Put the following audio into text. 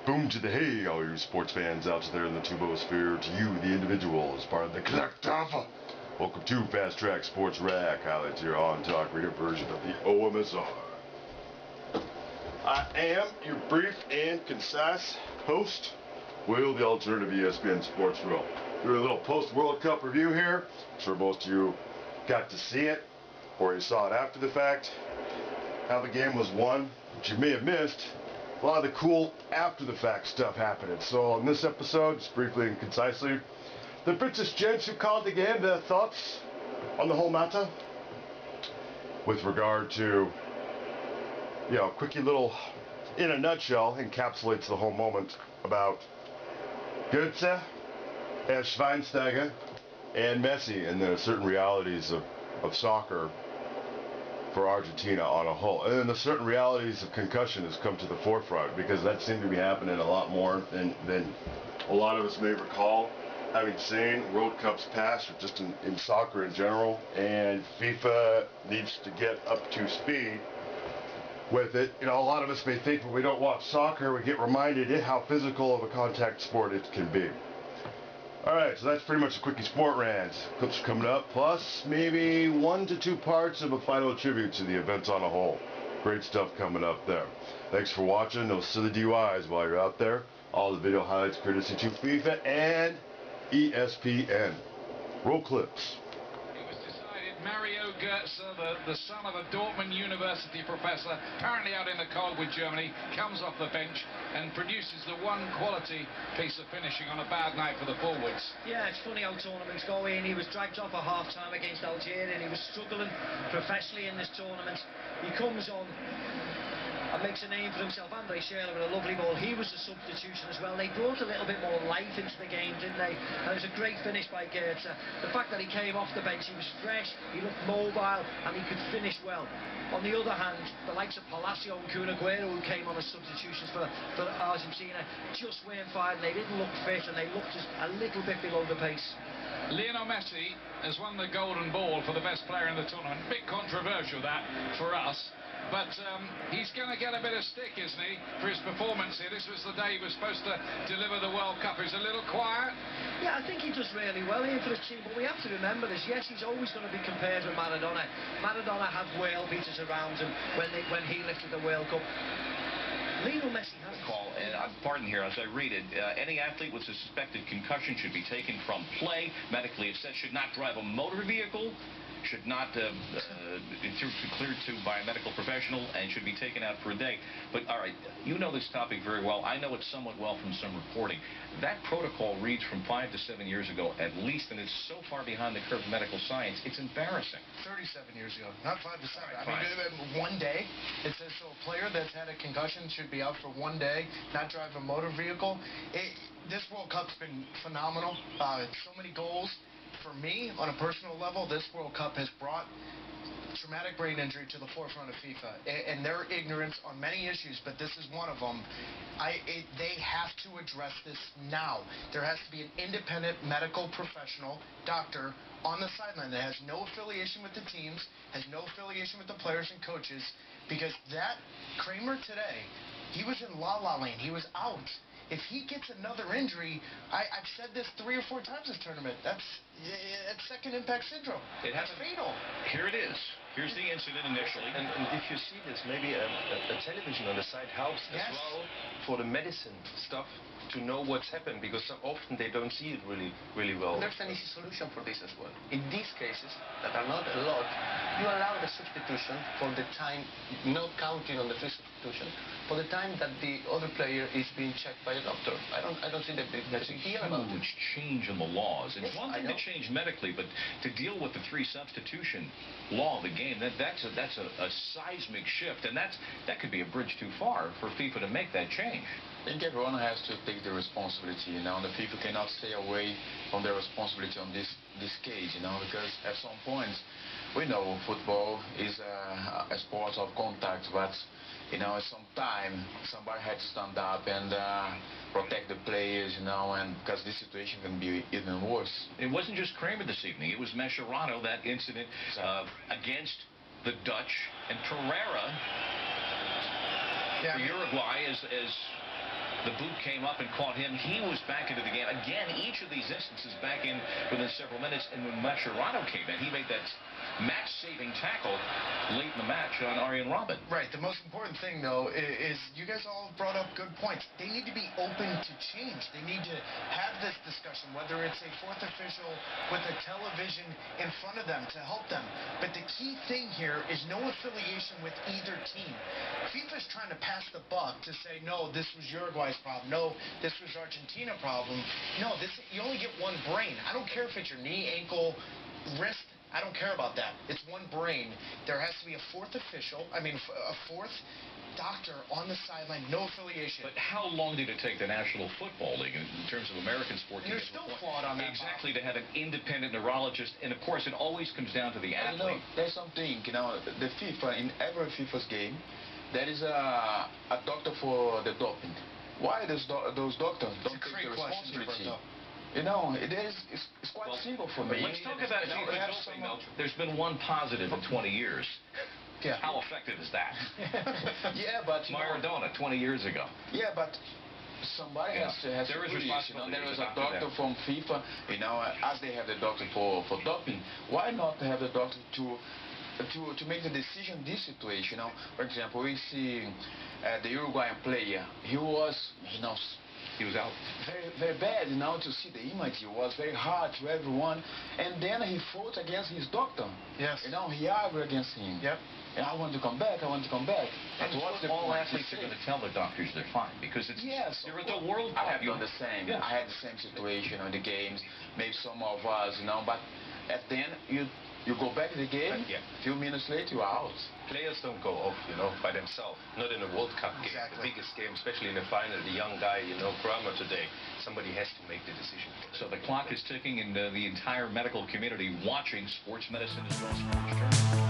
Boom to the hay, all you sports fans out there in the tubosphere. To you, the individual, as part of the collective. Welcome to Fast Track Sports Rack, highlights your on-talk radio version of the OMSR. I am your brief and concise host, Will, the alternative ESPN Sports World. Doing a little post-World Cup review here. I'm sure most of you got to see it, or you saw it after the fact. How the game was won, which you may have missed. A lot of the cool after-the-fact stuff happening. So on this episode, just briefly and concisely, the British gents who called the game, their thoughts on the whole matter. With regard to, quickie little, in a nutshell, encapsulates the whole moment about Goethe, Schweinsteiger, and Messi, and the certain realities of soccer for Argentina on a whole. And then the certain realities of concussion has come to the forefront, because that seemed to be happening a lot more than a lot of us may recall, having seen World Cups past, or just in soccer in general. And FIFA needs to get up to speed with it. A lot of us may think when we don't watch soccer, we get reminded how physical of a contact sport it can be. Alright, so that's pretty much a quickie sport rant. Clips are coming up, plus maybe 1 to 2 parts of a final tribute to the event on a whole. Great stuff coming up there. Thanks for watching. No silly DUIs while you're out there. All the video highlights courtesy to FIFA and ESPN. Roll clips. Mario Goetze, the son of a Dortmund University professor, apparently out in the cold with Germany, comes off the bench and produces the one quality piece of finishing on a bad night for the forwards. Yeah, it's funny how tournaments go in. He was dragged off at half-time against Algeria, and he was struggling professionally in this tournament. He comes on and makes a name for himself. Andre Schürrle with a lovely ball. He was a substitution as well. They brought a little bit more life into the game, didn't they? And it was a great finish by Goetze. The fact that he came off the bench, he was fresh, he looked mobile, and he could finish well. On the other hand, the likes of Palacio and Kun Aguero, who came on as substitutions for Argentina, just weren't fired. They didn't look fit, and they looked just a little bit below the pace. Lionel Messi has won the Golden Ball for the best player in the tournament. Bit controversial, that, for us. But he's going to get a bit of stick, isn't he, for his performance here? This was the day he was supposed to deliver the World Cup. He's a little quiet. Yeah, I think he does really well here for his team, but we have to remember this. Yes, he's always going to be compared with Maradona. Maradona had world beaters around him when he lifted the World Cup. Lionel Messi has call, and pardon here as I read it, any athlete with a suspected concussion should be taken from play, medically assessed, should not drive a motor vehicle, should not cleared to by a medical professional, and should be taken out for a day. But all right, you know this topic very well. I know it somewhat well from some reporting. That protocol reads from 5 to 7 years ago at least, and it's so far behind the curve of medical science, it's embarrassing. 37 years ago, not 5 to 7. I mean, 1 day. It says so a player that's had a concussion should be out for 1 day, not drive a motor vehicle. This World Cup's been phenomenal. So many goals. For me, on a personal level, this World Cup has brought traumatic brain injury to the forefront of FIFA, and their ignorance on many issues, but this is one of them. They have to address this now. There has to be an independent medical professional, doctor, on the sideline that has no affiliation with the teams, has no affiliation with the players and coaches, because that Kramer today, he was in la-la land. He was out. If he gets another injury, I've said this 3 or 4 times this tournament, that's second impact syndrome. It's fatal. Here it is. Here's the incident initially. And if you see this, maybe a television on the side helps as well for the medicine stuff to know what's happened, because so often they don't see it really well. There's an easy solution for this as well. In these cases, that are not a lot, you allow the substitution for the time, not counting on the free substitution, for the time that the other player is being checked by a doctor. I don't think that there's a deal about it. Huge change in the laws. It's Yes, one thing to change medically, but to deal with the 3 substitution law of the game, that's a seismic shift, and that could be a bridge too far for FIFA to make that change. I think everyone has to take the responsibility, and the FIFA cannot stay away from their responsibility on this case, because at some point, we know football is a sport of contact, but at some time, somebody had to stand up and protect the players, and because this situation can be even worse. It wasn't just Kramer this evening. It was Mascherano, that incident against the Dutch, and Pereira for Uruguay as The boot came up and caught him. He was back into the game. Again, each of these instances back in within several minutes. And when Mascherano came in, he made that match-saving tackle late in the match on Arjen Robben. Right. The most important thing, though, is you guys all brought up good points. They need to be open to change. They need to have this discussion, whether it's a fourth official with a television in front of them to help them. But the key thing here is no affiliation with either team. FIFA's trying to pass the buck to say, no, this was Uruguay's problem. No, this was Argentina's problem. No, you only get one brain. I don't care if it's your knee, ankle, wrist. I don't care about that. It's one brain. There has to be a fourth official, a fourth doctor on the sideline, no affiliation. But how long did it take the National Football League, in terms of American sport, They're still flawed on that. Exactly, to have an independent neurologist, and of course, it always comes down to the athlete. There's something, the FIFA, in every FIFA's game, there is a doctor for the doping. Why those doctors don't take the responsibility? It's quite simple for me. Let's talk about FIFA doping, though. There's been one positive in 20 years. Yeah. How effective is that? Yeah, but Maradona, 20 years ago. Yeah, but somebody has to there is responsibility. There is a doctor from FIFA, as they have the doctor for doping. Why not have the doctor to make the decision in this situation? For example, we see the Uruguayan player. He was out. Very, very bad, to see the image. It was very hard to everyone. And then he fought against his doctor. Yes. He argued against him. Yep. And I want to come back. And all athletes are going to tell their doctors they're fine, because it's the World Cup. I have done the same. Yes. I had the same situation in the games. Maybe some of us, but at the end, you go back to the game, a few minutes later, you're out. Players don't go off, by themselves. Not in a World Cup game, the biggest game, especially in the final. The young guy, Kramer today, somebody has to make the decision. So the clock is ticking, and the entire medical community watching sports medicine as well as sports journalism.